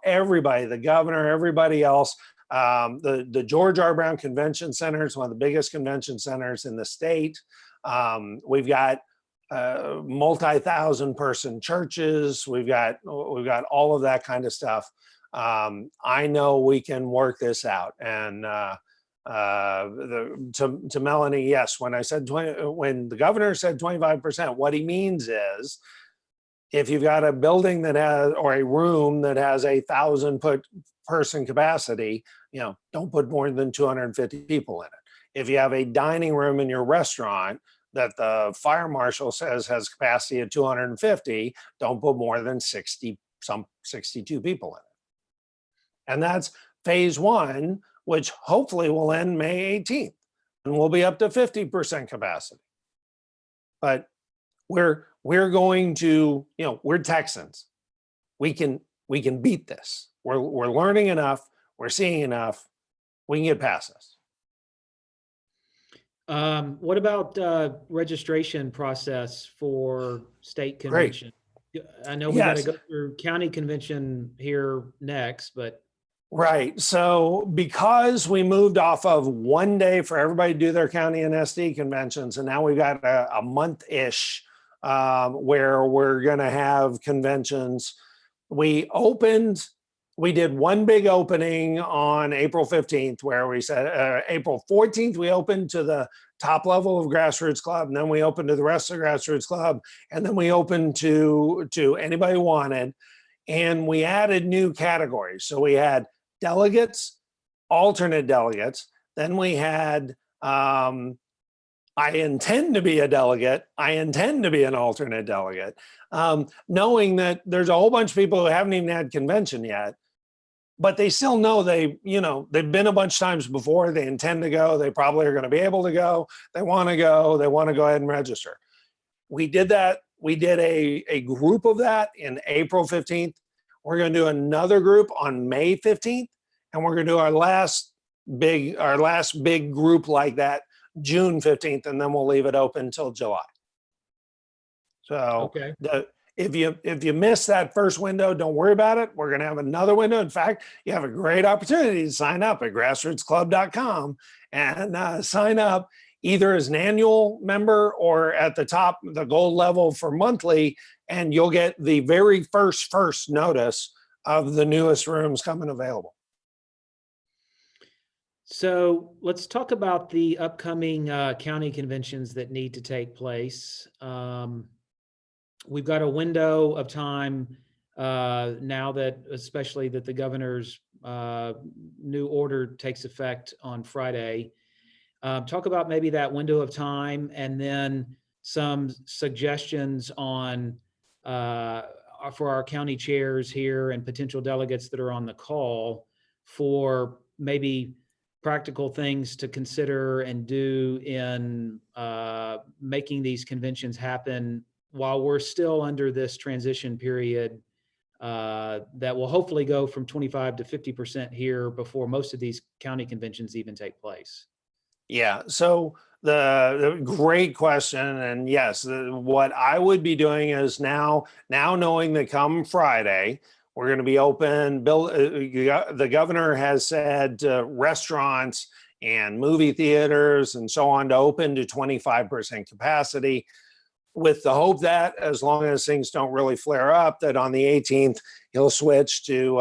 [SPEAKER 2] everybody, the governor, everybody else, the George R. Brown Convention Center is one of the biggest convention centers in the state. We've got multi-thousand person churches. We've got all of that kind of stuff. I know we can work this out. And to Melanie, yes, when the governor said 25%, what he means is, if you've got a building that has, or a room that has 1,000 person capacity, don't put more than 250 people in it. If you have a dining room in your restaurant that the fire marshal says has capacity of 250, don't put more than 62 people in it. And that's phase one, which hopefully will end May 18th, and we'll be up to 50% capacity. But we're going to, we're Texans. We can beat this. We're learning enough. We're seeing enough. we can get past this.
[SPEAKER 3] What about registration process for state
[SPEAKER 2] Great.
[SPEAKER 3] convention? I know we got to
[SPEAKER 2] Yes.
[SPEAKER 3] go through county convention here next, but
[SPEAKER 2] Right. So because we moved off of one day for everybody to do their county and SD conventions, and now we've got a month-ish where we're going to have conventions. We did one big opening on April 15th, where we said April 14th, we opened to the top level of Grassroots Club, and then we opened to the rest of the Grassroots Club, and then we opened to anybody who wanted, and we added new categories. So we had delegates, alternate delegates, then we had I intend to be a delegate. I intend to be an alternate delegate. Knowing that there's a whole bunch of people who haven't even had convention yet, but they still know they've been a bunch of times before. They intend to go. They probably are going to be able to go. They want to go. They want to go ahead and register. We did that. We did a group of that in April 15th. We're going to do another group on May 15th, and we're going to do our last big group like that June 15th, and then we'll leave it open until July. So
[SPEAKER 3] okay.
[SPEAKER 2] if you miss that first window, don't worry about it. We're going to have another window. In fact, you have a great opportunity to sign up at grassrootsclub.com and sign up either as an annual member or at the top, the gold level for monthly, and you'll get the very first notice of the newest rooms coming available.
[SPEAKER 3] So let's talk about the upcoming county conventions that need to take place. We've got a window of time now that, especially that the governor's new order takes effect on Friday. Talk about maybe that window of time, and then some suggestions on for our county chairs here and potential delegates that are on the call for maybe practical things to consider and do in making these conventions happen while we're still under this transition period that will hopefully go from 25 to 50% here before most of these county conventions even take place.
[SPEAKER 2] Yeah, so the great question, and yes, what I would be doing is now knowing that come Friday, we're going to be open. The governor has said restaurants and movie theaters and so on to open to 25% capacity, with the hope that as long as things don't really flare up, that on the 18th, he'll switch to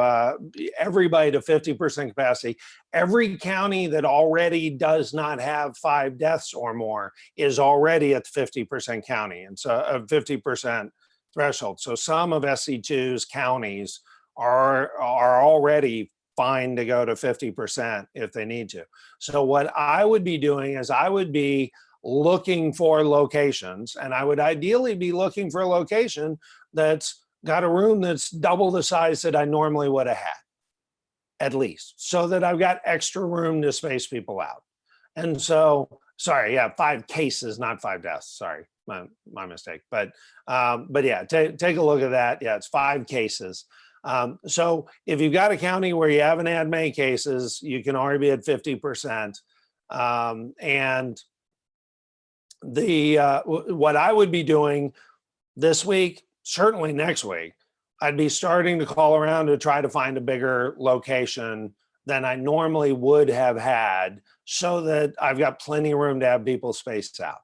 [SPEAKER 2] everybody to 50% capacity. Every county that already does not have 5 deaths or more is already at the 50% county, and so a 50% threshold. So some of SC2's counties are already fine to go to 50% if they need to. So what I would be doing is I would be looking for locations, and I would ideally be looking for a location that's got a room that's double the size that I normally would have had, at least, so that I've got extra room to space people out. And so, sorry, yeah, 5 cases, not 5 deaths. Sorry, my mistake. But yeah, take a look at that. Yeah, it's 5 cases. So if you've got a county where you haven't had many cases, you can already be at 50%. And what I would be doing this week, certainly next week, I'd be starting to call around to try to find a bigger location than I normally would have had, so that I've got plenty of room to have people spaced out.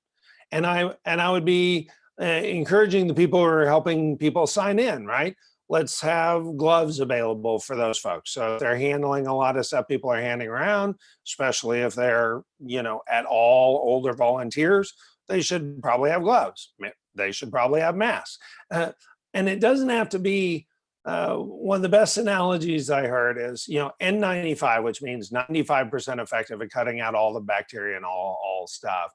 [SPEAKER 2] And I would be encouraging the people who are helping people sign in, right? Let's have gloves available for those folks. So if they're handling a lot of stuff people are handing around, especially if they're, at all older volunteers, they should probably have gloves. They should probably have masks. And it doesn't have to be, one of the best analogies I heard is, N95, which means 95% effective at cutting out all the bacteria and all stuff.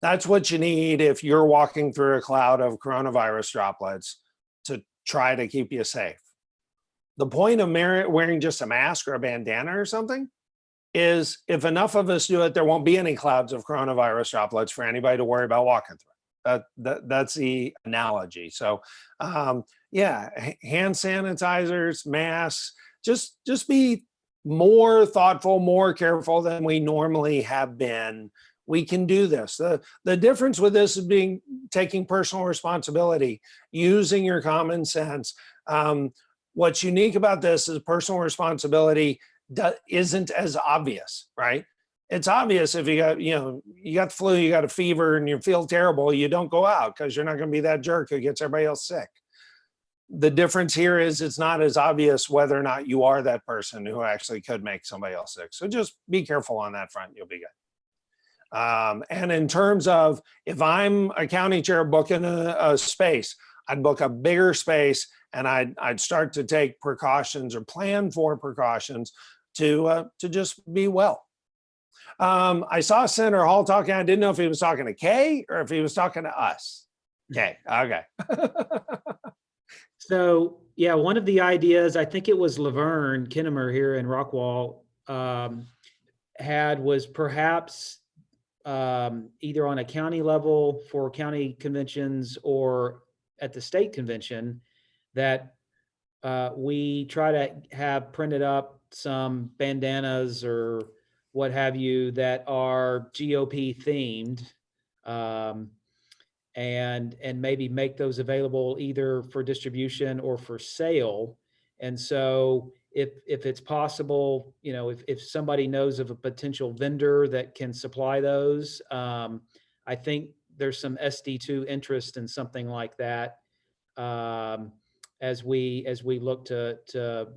[SPEAKER 2] That's what you need if you're walking through a cloud of coronavirus droplets to try to keep you safe. The point of wearing just a mask or a bandana or something is, if enough of us do it, there won't be any clouds of coronavirus droplets for anybody to worry about walking through. That's the analogy. So yeah, hand sanitizers, masks, just be more thoughtful, more careful than we normally have been. We can do this. The difference with this is taking personal responsibility, using your common sense. What's unique about this is personal responsibility isn't as obvious, right? It's obvious if you got the flu, you got a fever, and you feel terrible, you don't go out because you're not going to be that jerk who gets everybody else sick. The difference here is it's not as obvious whether or not you are that person who actually could make somebody else sick. So just be careful on that front. You'll be good. And in terms of if I'm a county chair booking a space, I'd book a bigger space and I'd start to take precautions or plan for precautions to just be well. I saw Senator Hall talking. I didn't know if he was talking to Kay or if he was talking to us. Okay. Okay.
[SPEAKER 3] So yeah, one of the ideas, I think it was Laverne Kinnemer here in Rockwall, had was perhaps either on a county level for county conventions or at the state convention that we try to have printed up some bandanas or what have you that are GOP themed, and maybe make those available either for distribution or for sale. And so if it's possible, if somebody knows of a potential vendor that can supply those, I think there's some SD2 interest in something like that, as we look to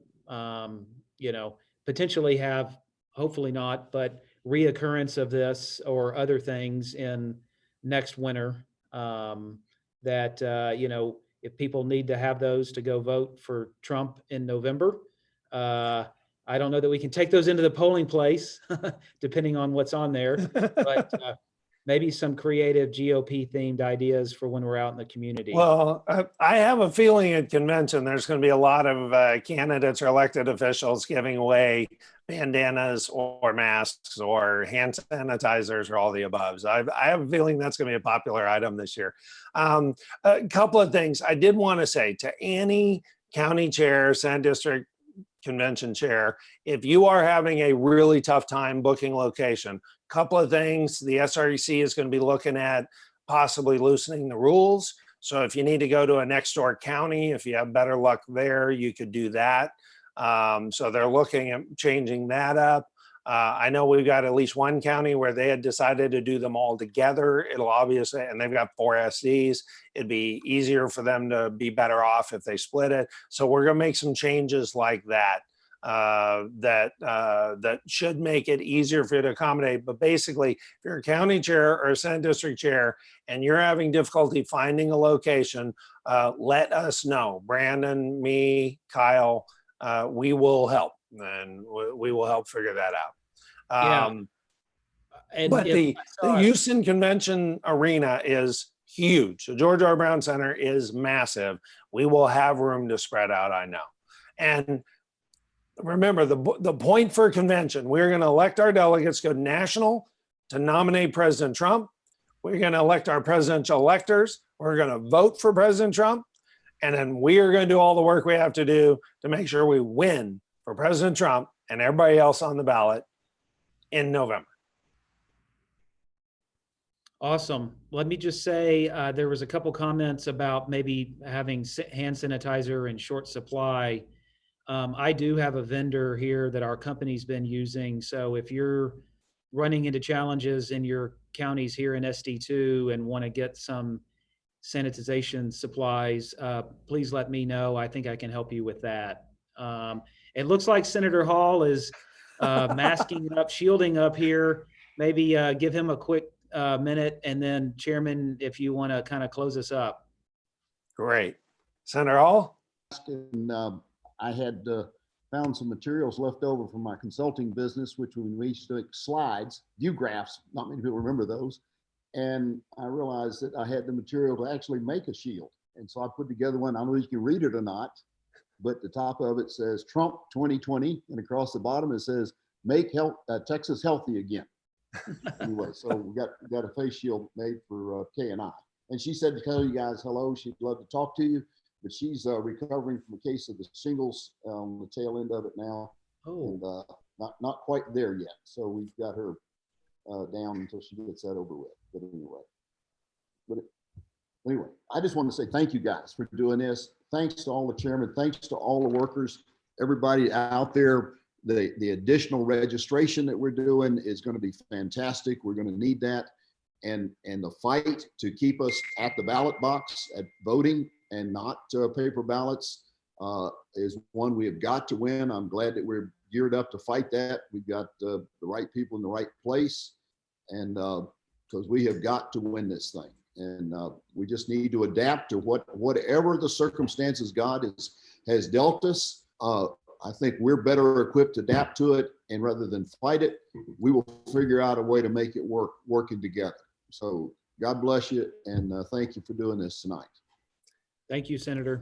[SPEAKER 3] potentially have, hopefully not, but reoccurrence of this or other things in next winter, if people need to have those to go vote for Trump in November. I don't know that we can take those into the polling place, depending on what's on there, but maybe some creative GOP themed ideas for when we're out in the community.
[SPEAKER 2] Well, I have a feeling at convention there's going to be a lot of candidates or elected officials giving away bandanas or masks or hand sanitizers or all the above. So I have a feeling that's going to be a popular item this year. A couple of things I did want to say to any county chair, Senate District Convention chair, if you are having a really tough time booking location, couple of things. The SREC is going to be looking at possibly loosening the rules. So if you need to go to a next door county, if you have better luck there, you could do that. So they're looking at changing that up. I know we've got at least one county where they had decided to do them all together. It'll obviously, and they've got 4 SDs. It'd be easier for them to be better off if they split it. So we're going to make some changes like that. That should make it easier for you to accommodate. But basically, if you're a county chair or a Senate district chair and you're having difficulty finding a location, let us know. Brandon, me, Kyle, we will help, and we will help figure that out. But the Houston Convention Arena is huge. The George R. Brown Center is massive. We will have room to spread out, I know. And remember, the point for a convention, we're going to elect our delegates, go national to nominate President Trump. We're going to elect our presidential electors. We're going to vote for President Trump. And then we are going to do all the work we have to do to make sure we win for President Trump and everybody else on the ballot in November.
[SPEAKER 3] Awesome. Let me just say, there was a couple comments about maybe having hand sanitizer in short supply. I do have a vendor here that our company's been using. So if you're running into challenges in your counties here in SD2 and want to get some sanitization supplies, please let me know. I think I can help you with that. It looks like Senator Hall is masking up, shielding up here. Maybe give him a quick minute, and then Chairman, if you want to kind of close us up.
[SPEAKER 2] Great. Senator Hall?
[SPEAKER 4] And, I had found some materials left over from my consulting business, which we used to make slides, view graphs. Not many people remember those. And I realized that I had the material to actually make a shield. And so I put together one. I don't know if you can read it or not, but the top of it says Trump 2020. And across the bottom, it says, make Texas healthy again. Anyway, so we got a face shield made for Kay and I. And she said to tell you guys hello. She'd love to talk to you. But she's recovering from a case of the shingles on the tail end of it now. and
[SPEAKER 3] Oh,
[SPEAKER 4] not quite there yet. So we've got her down until she gets that over with. But anyway, I just want to say thank you guys for doing this. Thanks to all the chairmen. Thanks to all the workers, everybody out there. The additional registration that we're doing is going to be fantastic. We're going to need that. And the fight to keep us at the ballot box at voting and not paper ballots is one we have got to win. I'm glad that we're geared up to fight that. We've got the right people in the right place, and because we have got to win this thing. And we just need to adapt to whatever the circumstances God has dealt us. I think we're better equipped to adapt to it, and rather than fight it, we will figure out a way to make it work, working together. So God bless you, and thank you for doing this tonight.
[SPEAKER 3] thank you, Senator.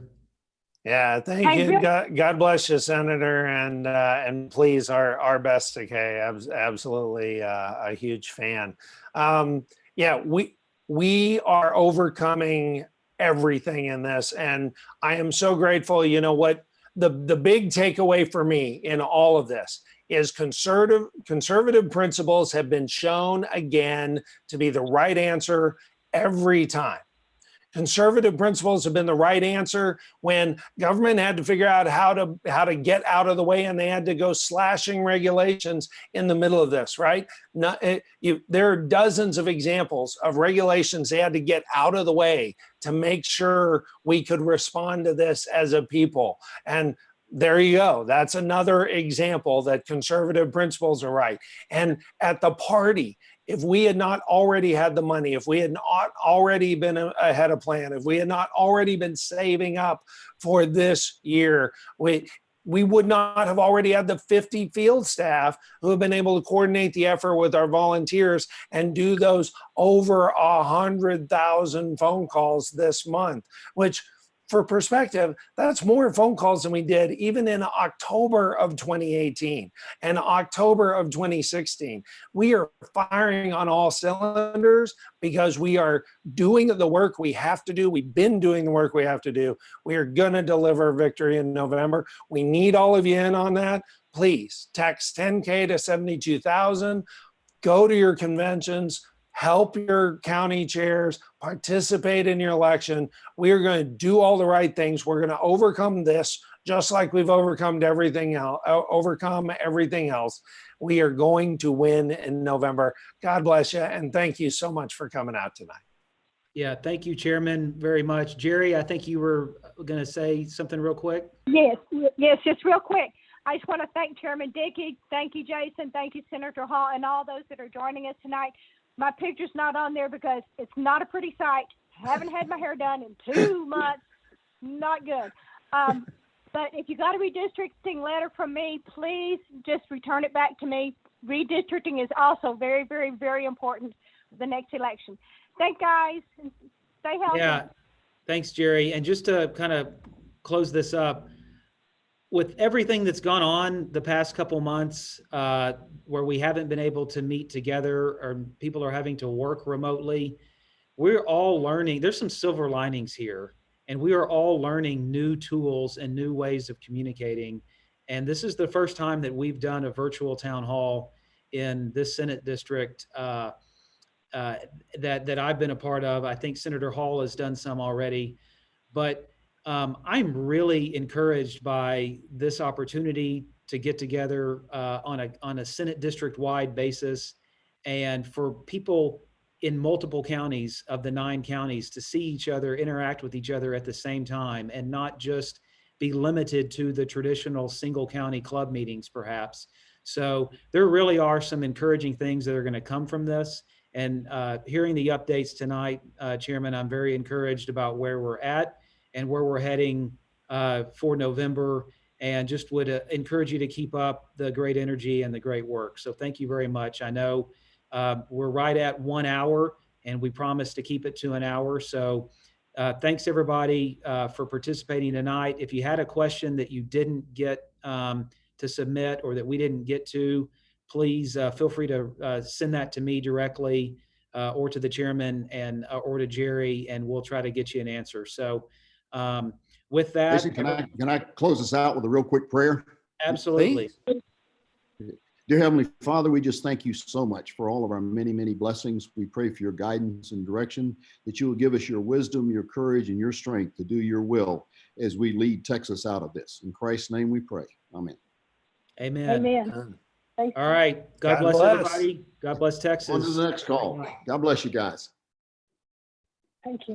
[SPEAKER 2] Yeah, thank
[SPEAKER 1] Hey,
[SPEAKER 2] you.
[SPEAKER 1] Bill-
[SPEAKER 2] God bless you, Senator, and please our best to Kay. Absolutely a huge fan. Yeah, we are overcoming everything in this, and I am so grateful. You know what? The big takeaway for me in all of this is conservative principles have been shown again to be the right answer every time. Conservative principles have been the right answer when government had to figure out how to get out of the way, and they had to go slashing regulations in the middle of this, right? There are dozens of examples of regulations they had to get out of the way to make sure we could respond to this as a people. And there you go. That's another example that conservative principles are right. And at the party, if we had not already had the money, if we had not already been ahead of plan, if we had not already been saving up for this year, we would not have already had the 50 field staff who have been able to coordinate the effort with our volunteers and do those over 100,000 phone calls this month, which, for perspective, that's more phone calls than we did even in October of 2018 and October of 2016. We are firing on all cylinders because we are doing the work we have to do. We've been doing the work we have to do. We are going to deliver victory in November. We need all of you in on that. Please text 10K to 72,000. Go to your conventions. Help your county chairs, participate in your election. We are going to do all the right things. We're going to overcome this just like we've overcome everything else. We are going to win in November. God bless you, and thank you so much for coming out tonight.
[SPEAKER 3] Yeah, thank you, Chairman, very much. Jerry, I think you were going to say something real quick.
[SPEAKER 1] Yes, just real quick. I just want to thank Chairman Dickey. Thank you, Jason. Thank you, Senator Hall, and all those that are joining us tonight. My picture's not on there because it's not a pretty sight. Haven't had my hair done in 2 months. Not good. But if you got a redistricting letter from me, please just return it back to me. Redistricting is also very, very, very important for the next election. Thanks, guys. Stay healthy.
[SPEAKER 3] Yeah, thanks, Jerry. And just to kind of close this up, with everything that's gone on the past couple months, where we haven't been able to meet together or people are having to work remotely, we're all learning. There's some silver linings here, and we are all learning new tools and new ways of communicating. And this is the first time that we've done a virtual town hall in this Senate district that I've been a part of. I think Senator Hall has done some already, but I'm really encouraged by this opportunity to get together on a Senate district-wide basis, and for people in multiple counties of the 9 counties to see each other, interact with each other at the same time, and not just be limited to the traditional single county club meetings, perhaps. So there really are some encouraging things that are going to come from this. And hearing the updates tonight, Chairman, I'm very encouraged about where we're at and where we're heading for November, and just would encourage you to keep up the great energy and the great work. So thank you very much. I know we're right at 1 hour, and we promised to keep it to an hour. So thanks everybody for participating tonight. If you had a question that you didn't get to submit or that we didn't get to, please feel free to send that to me directly or to the chairman and or to Jerry, and we'll try to get you an answer. So with that,
[SPEAKER 4] Jason, can I close this out with a real quick prayer?
[SPEAKER 3] absolutely.
[SPEAKER 4] Dear Heavenly Father, we just thank you so much for all of our many, many blessings. We pray for your guidance and direction, that you will give us your wisdom, your courage, and your strength to do your will as we lead Texas out of this. In Christ's name we pray. Amen.
[SPEAKER 3] Amen.
[SPEAKER 1] Amen. Thank you.
[SPEAKER 3] All right. God
[SPEAKER 2] God
[SPEAKER 3] bless
[SPEAKER 2] bless.
[SPEAKER 3] everybody. God bless
[SPEAKER 4] On to
[SPEAKER 3] Texas.
[SPEAKER 4] the next call. God bless you guys.
[SPEAKER 1] Thank you.